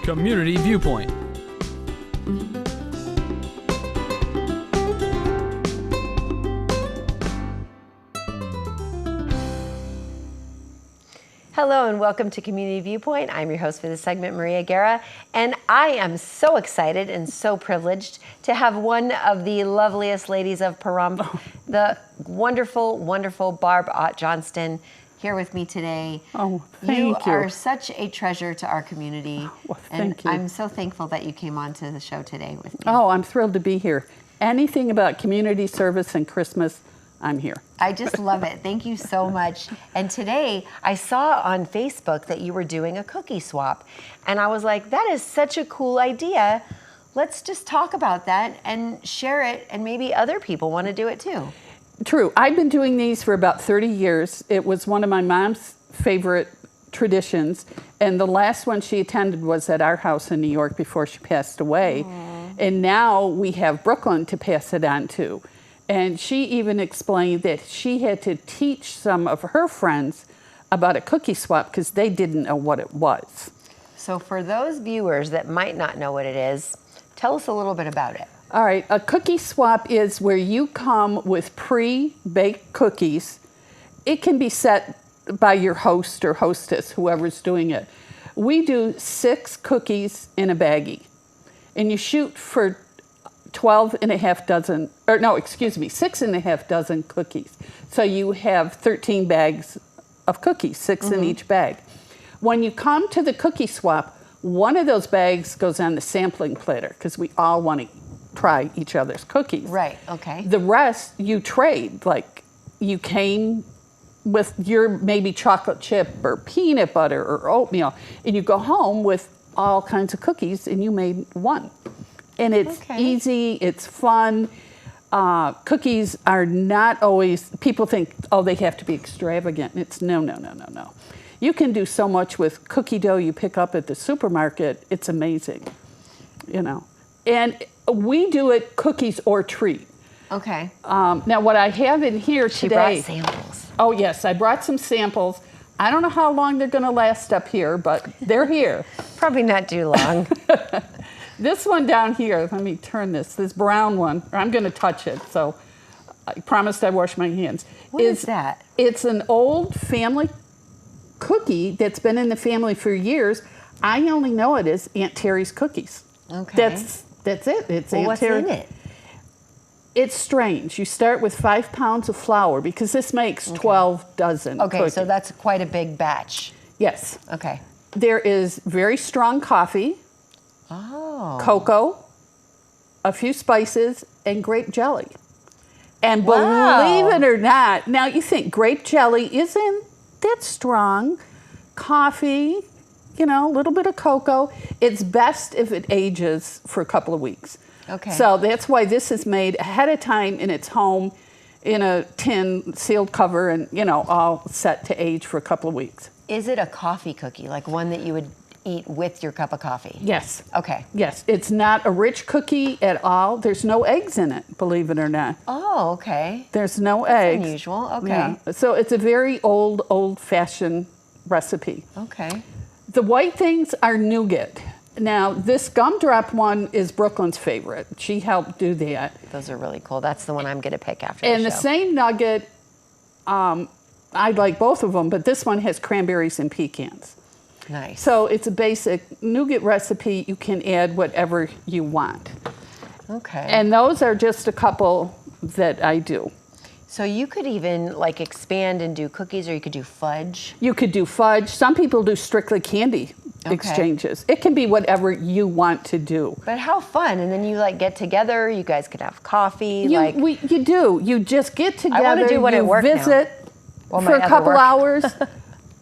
Community Viewpoint. Hello and welcome to Community Viewpoint. I'm your host for this segment, Maria Guerra, and I am so excited and so privileged to have one of the loveliest ladies of Pahrump, the wonderful, wonderful Barb Ott-Johnston, here with me today. Oh, thank you. You are such a treasure to our community. Well, and thank you. I'm so thankful that you came on to the show today with me. Oh, I'm thrilled to be here. Anything about community service and Christmas, I'm here. I just love it. Thank you so much. And today I saw on Facebook that you were doing a cookie swap. And I was like, that is such a cool idea. Let's just talk about that and share it, and maybe other people want to do it too. True. I've been doing these for about 30 years. It was one of my mom's favorite traditions. And the last one she attended was at our house in New York before she passed away. Aww. And now we have Brooklyn to pass it on to. And she even explained that she had to teach some of her friends about a cookie swap because they didn't know what it was. So for those viewers that might not know what it is, tell us a little bit about it. All right, a cookie swap is where you come with pre-baked cookies. It can be set by your host or hostess, whoever's doing it. We do 6 cookies in a baggie, and you shoot for 6.5 dozen cookies. So you have 13 bags of cookies, 6 in each bag. When you come to the cookie swap, one of those bags goes on the sampling platter because we all want to try each other's cookies. Right, okay. The rest you trade, like you came with your maybe chocolate chip or peanut butter or oatmeal, and you go home with all kinds of cookies and you made one. And it's easy, it's fun. Cookies are not always, people think, oh, they have to be extravagant. It's no. You can do so much with cookie dough you pick up at the supermarket. It's amazing, you know. And we do it cookies or treat. Okay. Now what I have in here She today. brought samples. Oh yes, I brought some samples. I don't know how long they're gonna last up here, but they're here. Probably not too long. This one down here, let me turn this brown one, I'm gonna touch it, so I promised I'd wash my hands. What is that? It's an old family cookie that's been in the family for years. I only know it as Aunt Terry's cookies. Okay. That's it, it's Well, Aunt what's Terry. in it? It's strange. You start with 5 pounds of flour because this makes 12 dozen Okay, cookies. so that's quite a big batch. Yes. Okay. There is very strong coffee, cocoa, a few spices, and grape jelly. And believe it or not, now you think grape jelly isn't that strong. Coffee, you know, a little bit of cocoa. It's best if it ages for a couple of weeks. Okay. So that's why this is made ahead of time in its home in a tin sealed cover and, you know, all set to age for a couple of weeks. Is it a coffee cookie, like one that you would eat with your cup of coffee? Yes. Okay. Yes, it's not a rich cookie at all. There's no eggs in it, believe it or not. Oh, okay. There's no eggs. Unusual. Okay. Yeah. So it's a very old-fashioned recipe. Okay. The white things are nougat. Now, this gumdrop one is Brooklyn's favorite. She helped do that. Those are really cool. That's the one I'm going to pick after And the the show. same nugget, I like both of them, but this one has cranberries and pecans. Nice. So it's a basic nougat recipe. You can add whatever you want. Okay. And those are just a couple that I do. So you could even like expand and do cookies, or you could do fudge. You could do fudge. Some people do strictly candy exchanges. It can be whatever you want to do. But how fun. And then you like get together, you guys could have coffee. You do. You just get together, wanna do one at you work now. visit Well, for my a other couple work. hours,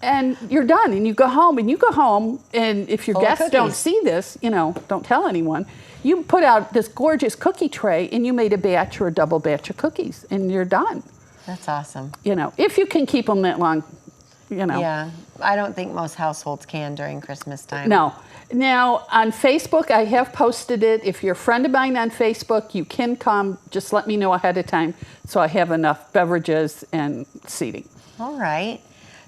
and you're done. And you go home, and if your Full of guests don't cookies. see this, you know, don't tell anyone. You put out this gorgeous cookie tray, and you made a batch or a double batch of cookies, and you're done. That's awesome. You know, if you can keep them that long, you know. Yeah. I don't think most households can during Christmas time. No. Now, on Facebook, I have posted it. If you're a friend of mine on Facebook, you can come. Just let me know ahead of time so I have enough beverages and seating. All right.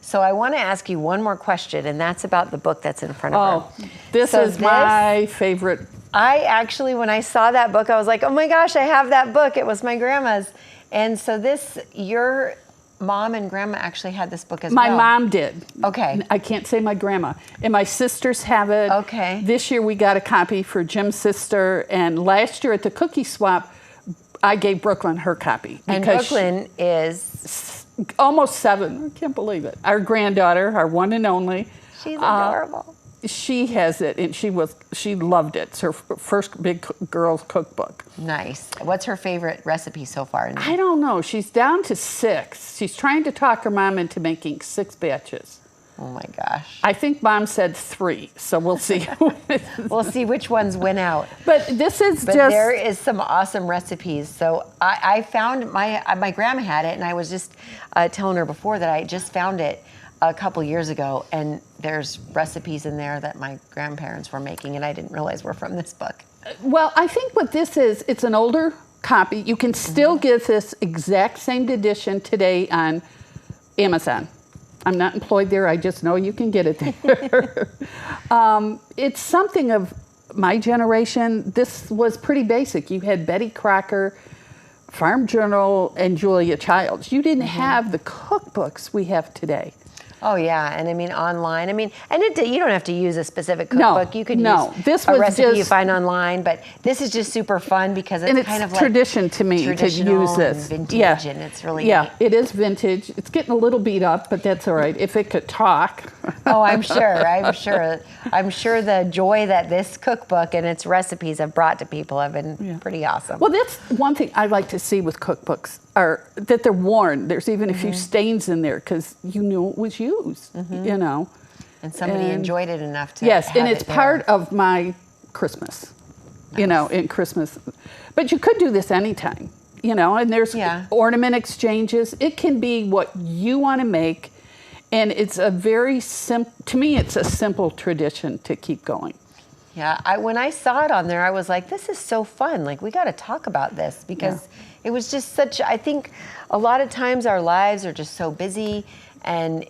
So I want to ask you one more question, and that's about the book that's in front of her. Oh, this So is my favorite. I actually, when I saw that book, I was like, oh my gosh, I have that book. It was my grandma's. And so your mom and grandma actually had this book as My well. mom did. Okay. I can't say my grandma. And my sisters have it. Okay. This year we got a copy for Jim's sister. And last year at the cookie swap, I gave Brooklyn her copy. And because Brooklyn is... almost 7. I can't believe it. Our granddaughter, our one and only. She's adorable. She has it, and she loved it. It's her first big girls cookbook. Nice. What's her favorite recipe so far? I don't know. She's down to 6. She's trying to talk her mom into making 6 batches. Oh my gosh. I think Mom said 3, so we'll see. We'll see which ones win out. But this is But just... there is some awesome recipes. So I found my grandma had it, and I was just telling her before that I just found it a couple years ago, and there's recipes in there that my grandparents were making, and I didn't realize were from this book. Well, I think what this is, it's an older copy. You can still get this exact same edition today on Amazon. I'm not employed there. I just know you can get it there. It's something of my generation. This was pretty basic. You had Betty Crocker, Farm Journal, and Julia Childs. You didn't have the cookbooks we have today. Oh yeah, and I mean online. I mean, and you don't have to use a specific No, cookbook. You could no. use This a was recipe you just- find online. But this is just super fun because it's And it's kind of tradition like to me to traditional use this. and vintage, and it's really yeah. neat. It is vintage. It's getting a little beat up, but that's all right. If it could talk. Oh, I'm sure. I'm sure the joy that this cookbook and its recipes have brought to people have been pretty awesome. Well, that's one thing I like to see with cookbooks are that they're worn. There's even a few stains in there because you knew it was used. You know. And somebody enjoyed it enough to Yes, have and it's it there. part of my Christmas. You know, in Christmas. But you could do this anytime. You know, and there's ornament exchanges. It can be what you want to make. And it's a very to me, it's a simple tradition to keep going. Yeah, when I saw it on there, I was like, this is so fun. Like, we got to talk about this because it was just I think a lot of times our lives are just so busy. And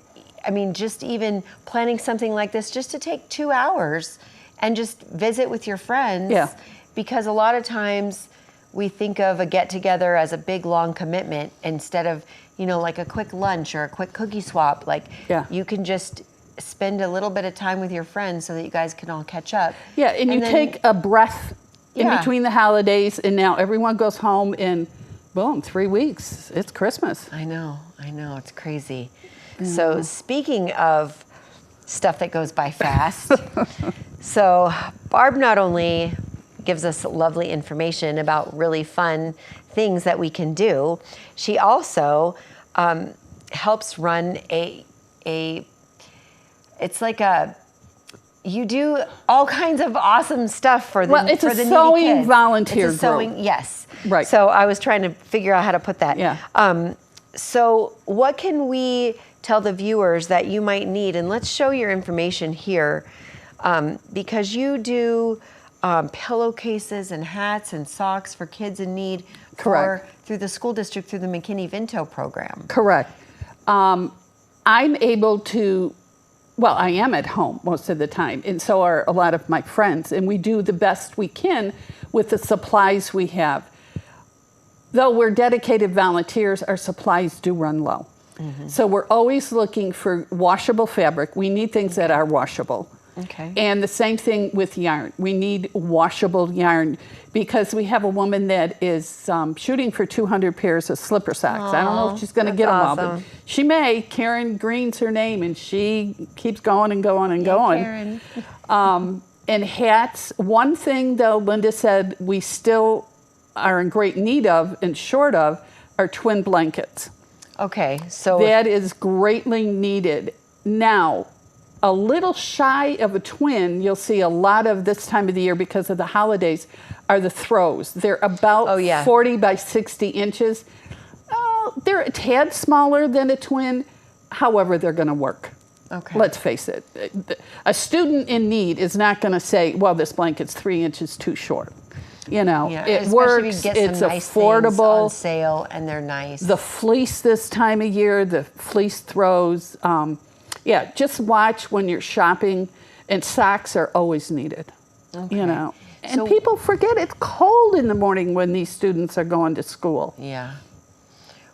I mean, just even planning something like this, just to take 2 hours and just visit with your friends. Yeah. Because a lot of times we think of a get together as a big, long commitment instead of, you know, like a quick lunch or a quick cookie swap. Like, you can just spend a little bit of time with your friends so that you guys can all catch up. Yeah, and you take a breath in between the holidays, and now everyone goes home, and boom, 3 weeks, it's Christmas. I know, it's crazy. So speaking of stuff that goes by fast, so Barb not only gives us lovely information about really fun things that we can do, she also helps run it's like you do all kinds of awesome stuff for the Well, it's for a the sewing needy kids. volunteer It's a sewing, group. yes. Right. So I was trying to figure out how to put that. Yeah. So what can we tell the viewers that you might need? And let's show your information here because you do pillowcases and hats and socks for kids in need through the school district through the McKinney-Vento program. Correct. I'm able to, well, I am at home most of the time, and so are a lot of my friends, and we do the best we can with the supplies we have. Though we're dedicated volunteers, our supplies do run low. So we're always looking for washable fabric. We need things that are washable. Okay. And the same thing with yarn. We need washable yarn because we have a woman that is shooting for 200 pairs of slipper socks. I don't know if she's going to get them all, but she may. Karen Green's her name, and she keeps going and going and going. Karen. And hats. One thing, though, Linda said we still are in great need of and short of are twin blankets. Okay, so that is greatly needed. Now, a little shy of a twin, you'll see a lot of this time of the year because of the holidays, are the throws. They're about 40 by 60 inches. They're a tad smaller than a twin. However, they're going to work. Okay. Let's face it. A student in need is not going to say, well, this blanket's 3 inches too short. You know, it works, it's affordable. On sale, and they're nice. The fleece this time of year, the fleece throws, Yeah, just watch when you're shopping, and socks are always needed. Okay. You know, and So- people forget it's cold in the morning when these students are going to school. Yeah.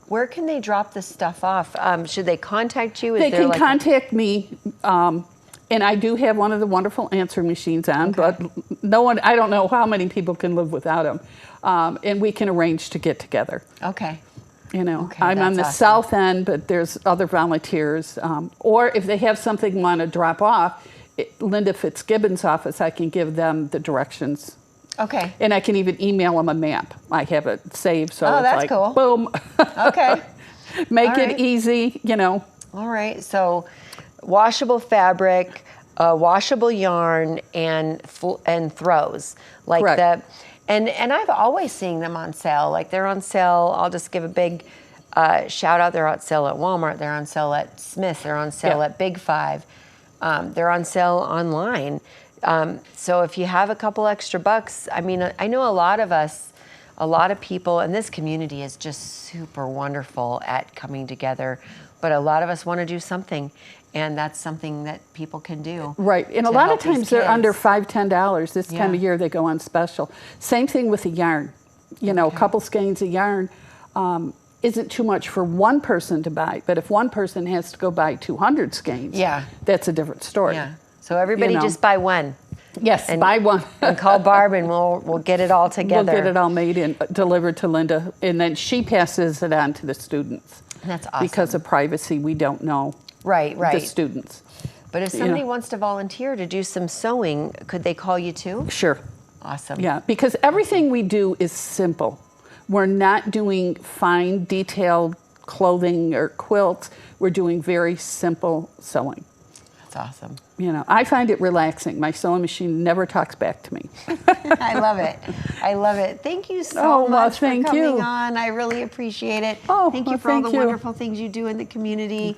Where can they drop this stuff off? Should they contact you? Is They there can like contact me, and I do have one of the wonderful answering machines on, but no one, I don't know how many people can live without them. And we can arrange to get together. Okay. You know, Okay, I'm on that's the awesome. south end, but there's other volunteers. Or if they have something want to drop off, Linda Fitzgibbon's office, I can give them the directions. Okay. And I can even email them a map. I have it saved, so Oh, it's that's like, cool. boom. Okay. Make All it right. easy, you know. All right. So, washable fabric, washable yarn, and throws like Correct. the, and I've always seen them on sale. Like they're on sale. I'll just give a big shout out. They're on sale at Walmart. They're on sale at Smith. They're on sale Yeah. at Big Five. They're on sale online. So if you have a couple extra bucks, I mean, I know a lot of people, and this community is just super wonderful at coming together, but a lot of us want to do something, and that's something that people can do. Right, and a to lot of help these times they're under kids. $5-10. This time Yeah. of year they go on special. Same thing with the yarn. You know, a Okay. couple skeins of yarn isn't too much for one person to buy, but if one person has to go buy 200 skeins, Yeah. that's a different story. Yeah. So everybody You know. just buy one Yes, And- buy one. and call Barb, and we'll get it all together. We'll get it all made and delivered to Linda, and then she passes it on to the students. That's awesome. Because of privacy, we don't know right, the right. students. But if you somebody know. wants to volunteer to do some sewing, could they call you too? Sure. Awesome. Yeah, because everything we do is simple. We're not doing fine, detailed clothing or quilts. We're doing very simple sewing. That's awesome. You know, I find it relaxing. My sewing machine never talks back to me. I love it. I love it. Thank you so Oh, well, much for thank coming you. on. I really appreciate it. Oh, thank you well, for all the thank you. wonderful things you do in the community.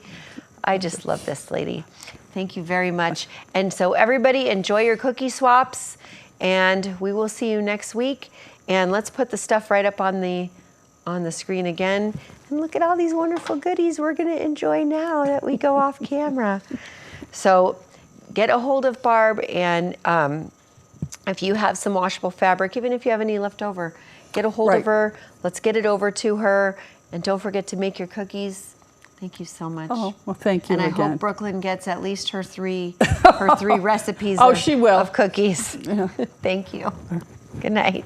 I just love this lady. Thank you very much. And so everybody enjoy your cookie swaps, and we will see you next week. And let's put the stuff right up on the screen again. And look at all these wonderful goodies we're going to enjoy now that we go off camera. So get a hold of Barb, and if you have some washable fabric, even if you have any left over, get a hold of Right. her. Let's get it over to her. And don't forget to make your cookies. Thank you so much. Oh, well, thank you And I again. hope Brooklyn gets at least her three recipes Oh, she will. of cookies. Thank you. Good night.